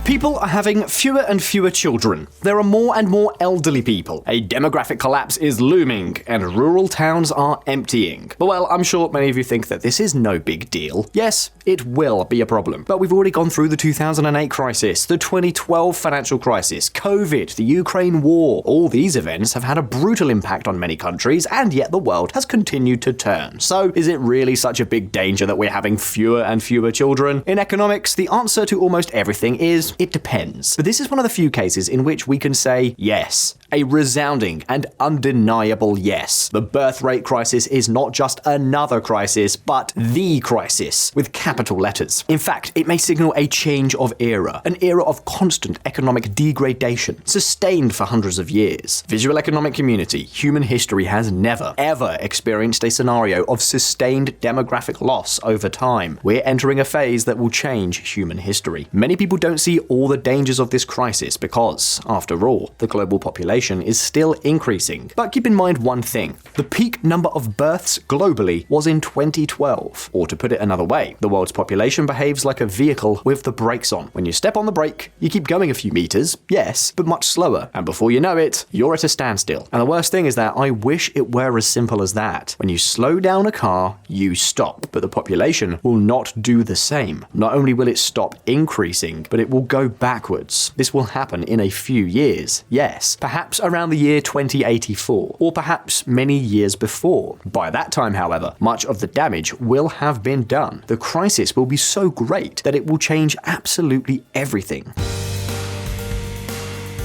People are having fewer and fewer children. There are more and more elderly people. A demographic collapse is looming, and rural towns are emptying. But well, I'm sure many of you think that this is no big deal. Yes, it will be a problem. But we've already gone through the 2008 crisis, the 2012 financial crisis, COVID, the Ukraine war. All these events have had a brutal impact on many countries, and yet the world has continued to turn. So is it really such a big danger that we're having fewer and fewer children? In economics, the answer to almost everything is it depends. But this is one of the few cases in which we can say yes. A resounding and undeniable yes. The birth rate crisis is not just another crisis, but the crisis, with capital letters. In fact, it may signal a change of era, an era of constant economic degradation, sustained for hundreds of years. Visualeconomik community, human history has never, ever experienced a scenario of sustained demographic loss over time. We're entering a phase that will change human history. Many people don't see all the dangers of this crisis because, after all, the global population is still increasing. But keep in mind one thing. The peak number of births globally was in 2012. Or to put it another way, the world's population behaves like a vehicle with the brakes on. When you step on the brake, you keep going a few meters, yes, but much slower. And before you know it, you're at a standstill. And the worst thing is that I wish it were as simple as that. When you slow down a car, you stop. But the population will not do the same. Not only will it stop increasing, but it will go backwards. This will happen in a few years, yes. Perhaps around the year 2084, or perhaps many years before. By that time, however, much of the damage will have been done. The crisis will be so great that it will change absolutely everything.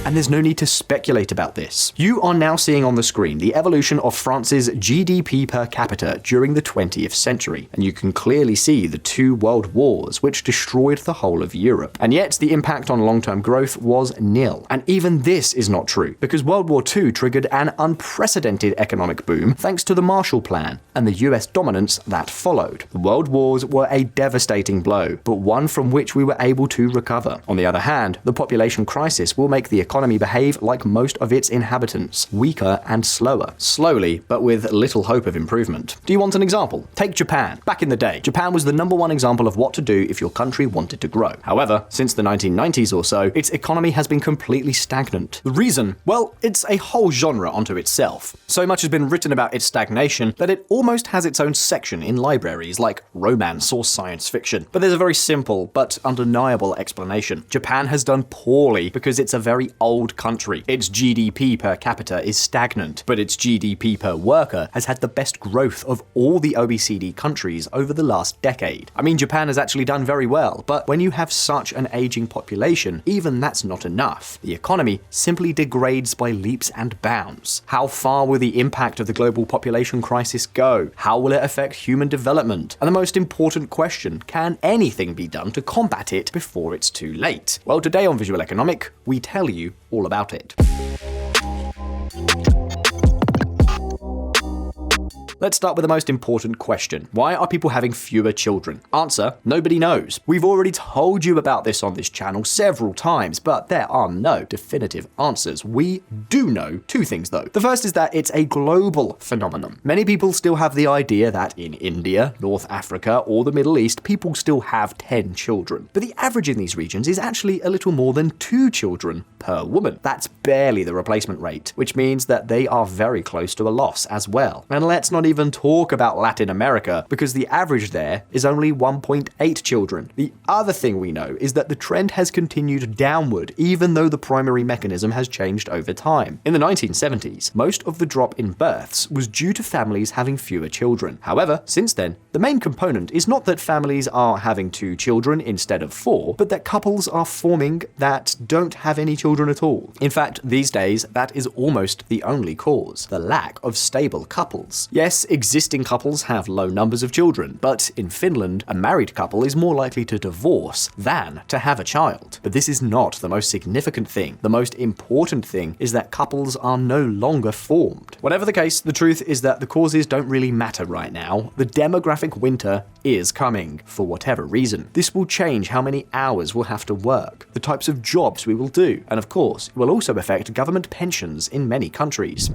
And there's no need to speculate about this. You are now seeing on the screen the evolution of France's GDP per capita during the 20th century, and you can clearly see the two world wars which destroyed the whole of Europe. And yet the impact on long-term growth was nil. And even this is not true, because World War II triggered an unprecedented economic boom thanks to the Marshall Plan and the US dominance that followed. The world wars were a devastating blow, but one from which we were able to recover. On the other hand, the population crisis will make the economy behave like most of its inhabitants, weaker and slower. Slowly, but with little hope of improvement. Do you want an example? Take Japan. Back in the day, Japan was the #1 example of what to do if your country wanted to grow. However, since the 1990s or so, its economy has been completely stagnant. The reason? Well, it's a whole genre unto itself. So much has been written about its stagnation that it almost has its own section in libraries like romance or science fiction. But there's a very simple but undeniable explanation. Japan has done poorly because it's a very old country. Its GDP per capita is stagnant, but its GDP per worker has had the best growth of all the OECD countries over the last decade. I mean, Japan has actually done very well, but when you have such an aging population, even that's not enough. The economy simply degrades by leaps and bounds. How far will the impact of the global population crisis go? How will it affect human development? And the most important question, can anything be done to combat it before it's too late? Well, today on Visualeconomik, we tell you all about it. Let's start with the most important question. Why are people having fewer children? Answer, nobody knows. We've already told you about this on this channel several times, but there are no definitive answers. We do know two things though. The first is that it's a global phenomenon. Many people still have the idea that in India, North Africa, or the Middle East, people still have 10 children. But the average in these regions is actually a little more than 2 children per woman. That's barely the replacement rate, which means that they are very close to a loss as well. And let's not even talk about Latin America, because the average there is only 1.8 children. The other thing we know is that the trend has continued downward, even though the primary mechanism has changed over time. In the 1970s, most of the drop in births was due to families having fewer children. However, since then, the main component is not that families are having 2 children instead of 4, but that couples are forming that don't have any children at all. In fact, these days, that is almost the only cause, the lack of stable couples. Yes, existing couples have low numbers of children, but in Finland, a married couple is more likely to divorce than to have a child. But this is not the most significant thing. The most important thing is that couples are no longer formed. Whatever the case, the truth is that the causes don't really matter right now. The demographic winter is coming, for whatever reason. This will change how many hours we'll have to work, the types of jobs we will do, and of course, it will also affect government pensions in many countries.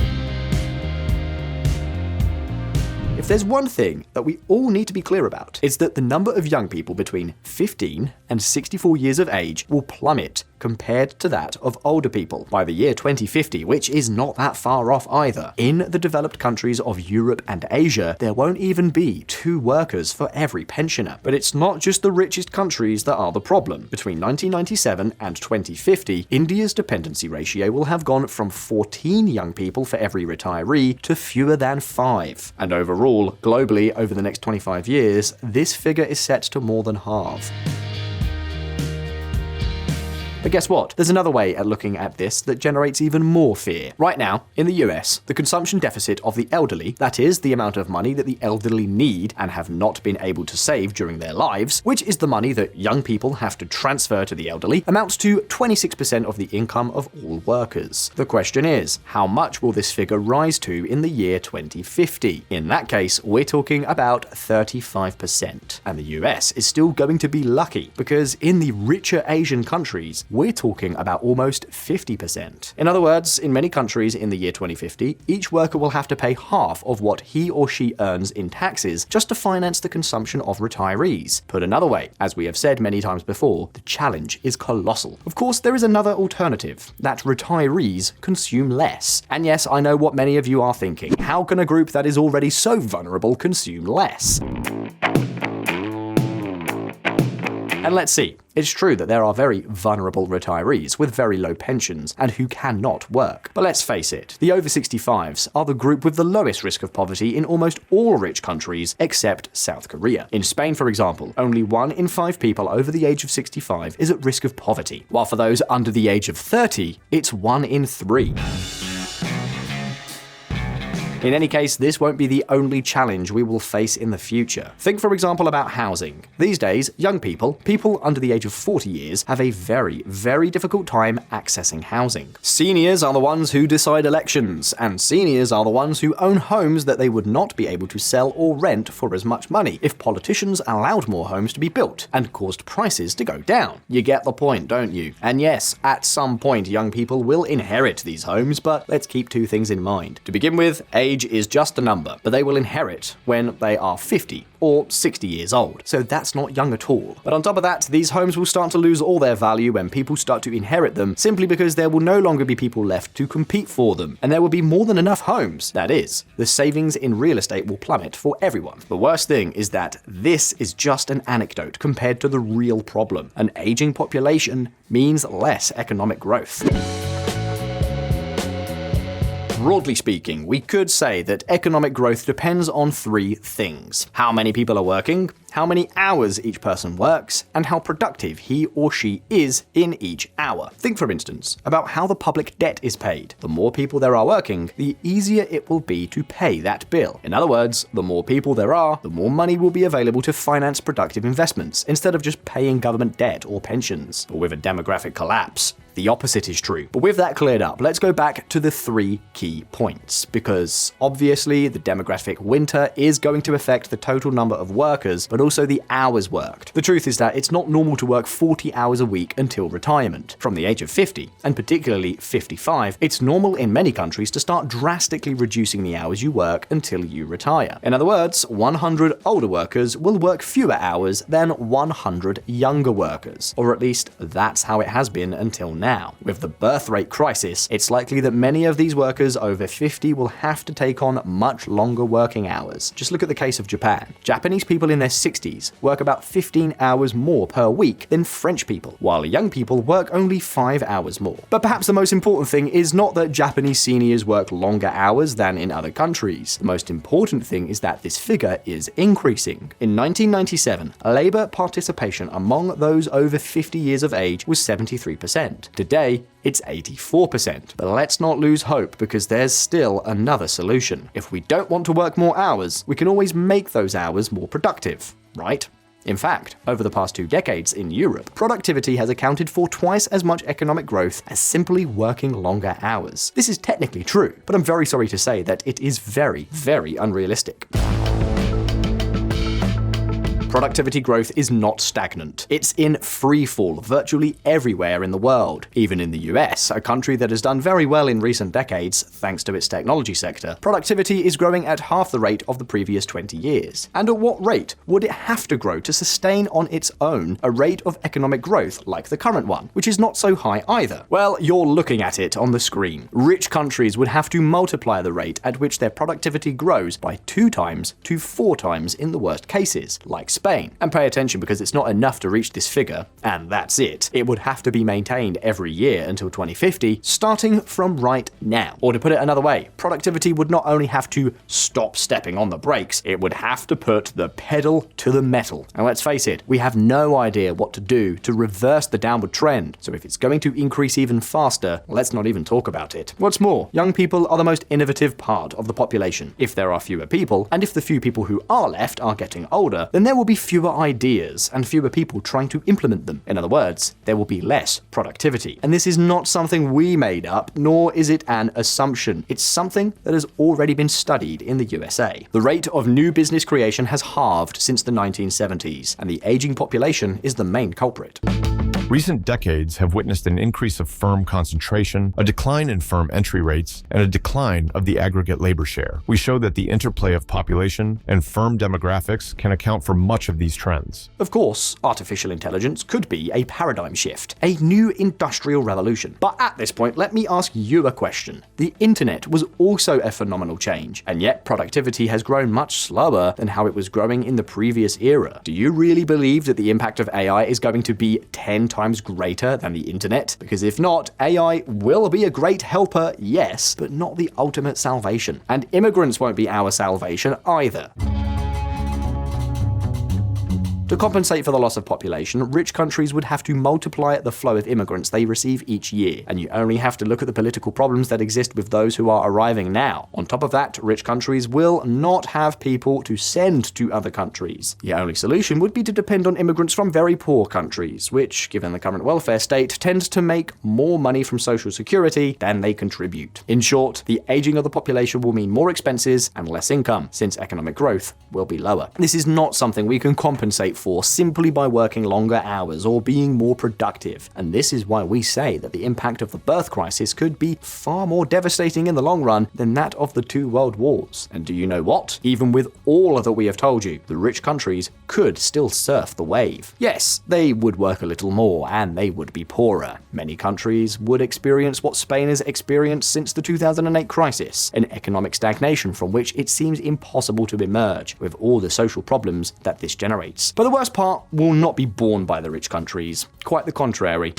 If If there's one thing that we all need to be clear about, it's that the number of young people between 15 and 64 years of age will plummet compared to that of older people by the year 2050, which is not that far off either. In the developed countries of Europe and Asia, there won't even be 2 workers for every pensioner. But it's not just the richest countries that are the problem. Between 1997 and 2050, India's dependency ratio will have gone from 14 young people for every retiree to fewer than 5. And overall, globally, over the next 25 years, this figure is set to more than halve. But guess what? There's another way at looking at this that generates even more fear. Right now, in the US, the consumption deficit of the elderly, that is, the amount of money that the elderly need and have not been able to save during their lives, which is the money that young people have to transfer to the elderly, amounts to 26% of the income of all workers. The question is, how much will this figure rise to in the year 2050? In that case, we're talking about 35%. And the US is still going to be lucky, because in the richer Asian countries, we're talking about almost 50%. In other words, in many countries in the year 2050, each worker will have to pay half of what he or she earns in taxes just to finance the consumption of retirees. Put another way, as we have said many times before, the challenge is colossal. Of course, there is another alternative, that retirees consume less. And yes, I know what many of you are thinking. How can a group that is already so vulnerable consume less? And let's see. It's true that there are very vulnerable retirees with very low pensions and who cannot work. But let's face it, the over 65s are the group with the lowest risk of poverty in almost all rich countries except South Korea. In Spain, for example, only 1 in 5 people over the age of 65 is at risk of poverty, while for those under the age of 30, it's 1 in 3. In any case, this won't be the only challenge we will face in the future. Think, for example, about housing. These days, young people under the age of 40 years, have a very, very difficult time accessing housing. Seniors are the ones who decide elections, and seniors are the ones who own homes that they would not be able to sell or rent for as much money if politicians allowed more homes to be built and caused prices to go down. You get the point, don't you? And yes, at some point, young people will inherit these homes, but let's keep 2 things in mind. To begin with, age is just a number, but they will inherit when they are 50 or 60 years old, so that's not young at all. But on top of that, these homes will start to lose all their value when people start to inherit them, simply because there will no longer be people left to compete for them, and there will be more than enough homes. That is, the savings in real estate will plummet for everyone. The worst thing is that this is just an anecdote compared to the real problem. An aging population means less economic growth. Broadly speaking, we could say that economic growth depends on 3 things: how many people are working, how many hours each person works, and how productive he or she is in each hour. Think, for instance, about how the public debt is paid. The more people there are working, the easier it will be to pay that bill. In other words, the more people there are, the more money will be available to finance productive investments, instead of just paying government debt or pensions. But with a demographic collapse, the opposite is true. But with that cleared up, let's go back to the 3 key points, because obviously the demographic winter is going to affect the total number of workers, but also the hours worked. The truth is that it's not normal to work 40 hours a week until retirement. From the age of 50, and particularly 55, it's normal in many countries to start drastically reducing the hours you work until you retire. In other words, 100 older workers will work fewer hours than 100 younger workers, or at least that's how it has been until now. With the birth rate crisis, it's likely that many of these workers over 50 will have to take on much longer working hours. Just look at the case of Japan. Japanese people in their 60s work about 15 hours more per week than French people, while young people work only 5 hours more. But perhaps the most important thing is not that Japanese seniors work longer hours than in other countries. The most important thing is that this figure is increasing. In 1997, labor participation among those over 50 years of age was 73%. Today, it's 84%. But let's not lose hope, because there's still another solution. If we don't want to work more hours, we can always make those hours more productive, right? In fact, over the past 2 decades in Europe, productivity has accounted for twice as much economic growth as simply working longer hours. This is technically true, but I'm very sorry to say that it is very, very unrealistic. Productivity growth is not stagnant. It's in free fall virtually everywhere in the world. Even in the US, a country that has done very well in recent decades thanks to its technology sector, productivity is growing at half the rate of the previous 20 years. And at what rate would it have to grow to sustain on its own a rate of economic growth like the current one, which is not so high either? Well, you're looking at it on the screen. Rich countries would have to multiply the rate at which their productivity grows by 2 times to 4 times in the worst cases, like Spain. And pay attention, because it's not enough to reach this figure, and that's it. It would have to be maintained every year until 2050, starting from right now. Or to put it another way, productivity would not only have to stop stepping on the brakes, it would have to put the pedal to the metal. And let's face it, we have no idea what to do to reverse the downward trend, so if it's going to increase even faster, let's not even talk about it. What's more, young people are the most innovative part of the population. If there are fewer people, and if the few people who are left are getting older, then there will be fewer ideas and fewer people trying to implement them. In other words, there will be less productivity. And this is not something we made up, nor is it an assumption. It's something that has already been studied in the USA. The rate of new business creation has halved since the 1970s, and the aging population is the main culprit. Recent decades have witnessed an increase of firm concentration, a decline in firm entry rates, and a decline of the aggregate labor share. We show that the interplay of population and firm demographics can account for much of these trends. Of course, artificial intelligence could be a paradigm shift, a new industrial revolution. But at this point, let me ask you a question. The internet was also a phenomenal change, and yet productivity has grown much slower than how it was growing in the previous era. Do you really believe that the impact of AI is going to be 10 times greater than the internet? Because if not, AI will be a great helper, yes, but not the ultimate salvation. And immigrants won't be our salvation either. To compensate for the loss of population, rich countries would have to multiply the flow of immigrants they receive each year, and you only have to look at the political problems that exist with those who are arriving now. On top of that, rich countries will not have people to send to other countries. The only solution would be to depend on immigrants from very poor countries, which, given the current welfare state, tends to make more money from social security than they contribute. In short, the aging of the population will mean more expenses and less income, since economic growth will be lower. This is not something we can compensate for simply by working longer hours or being more productive. And this is why we say that the impact of the birth crisis could be far more devastating in the long run than that of the 2 world wars. And do you know what? Even with all of that we have told you, the rich countries could still surf the wave. Yes, they would work a little more and they would be poorer. Many countries would experience what Spain has experienced since the 2008 crisis, an economic stagnation from which it seems impossible to emerge, with all the social problems that this generates. But the worst part will not be borne by the rich countries. Quite the contrary.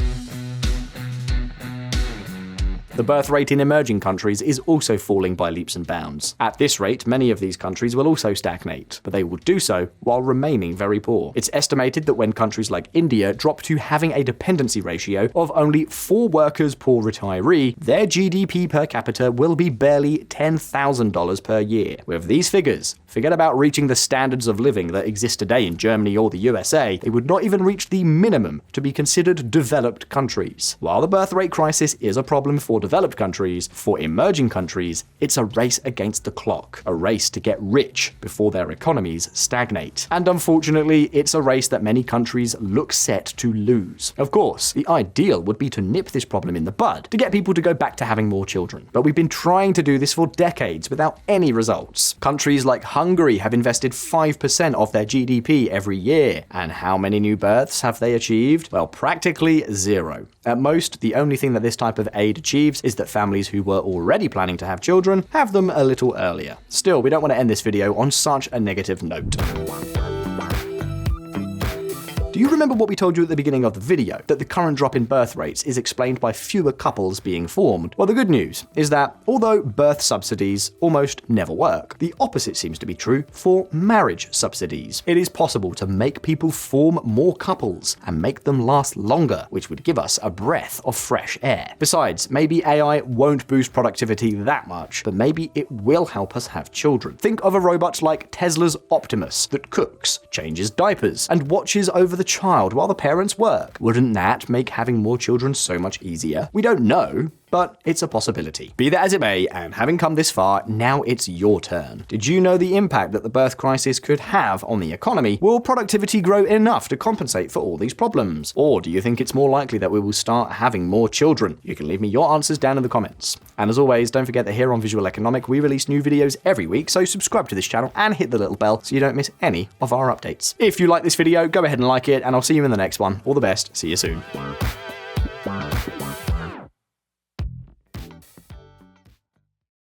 The birth rate in emerging countries is also falling by leaps and bounds. At this rate, many of these countries will also stagnate, but they will do so while remaining very poor. It's estimated that when countries like India drop to having a dependency ratio of only 4 workers per retiree, their GDP per capita will be barely $10,000 per year. With these figures, forget about reaching the standards of living that exist today in Germany or the USA, they would not even reach the minimum to be considered developed countries. While the birth rate crisis is a problem for developed countries, for emerging countries, it's a race against the clock, a race to get rich before their economies stagnate. And unfortunately, it's a race that many countries look set to lose. Of course, the ideal would be to nip this problem in the bud, to get people to go back to having more children. But we've been trying to do this for decades without any results. Countries like Hungary have invested 5% of their GDP every year. And how many new births have they achieved? Well, practically 0. At most, the only thing that this type of aid achieves is that families who were already planning to have children have them a little earlier. Still, we don't want to end this video on such a negative note. Do you remember what we told you at the beginning of the video, that the current drop in birth rates is explained by fewer couples being formed? Well, the good news is that although birth subsidies almost never work, the opposite seems to be true for marriage subsidies. It is possible to make people form more couples and make them last longer, which would give us a breath of fresh air. Besides, maybe AI won't boost productivity that much, but maybe it will help us have children. Think of a robot like Tesla's Optimus that cooks, changes diapers, and watches over the child while the parents work. Wouldn't that make having more children so much easier? We don't know, but it's a possibility. Be that as it may, and having come this far, now it's your turn. Did you know the impact that the birth crisis could have on the economy? Will productivity grow enough to compensate for all these problems? Or do you think it's more likely that we will start having more children? You can leave me your answers down in the comments. And as always, don't forget that here on Visualeconomik, we release new videos every week, so subscribe to this channel and hit the little bell so you don't miss any of our updates. If you like this video, go ahead and like it, and I'll see you in the next one. All the best. See you soon.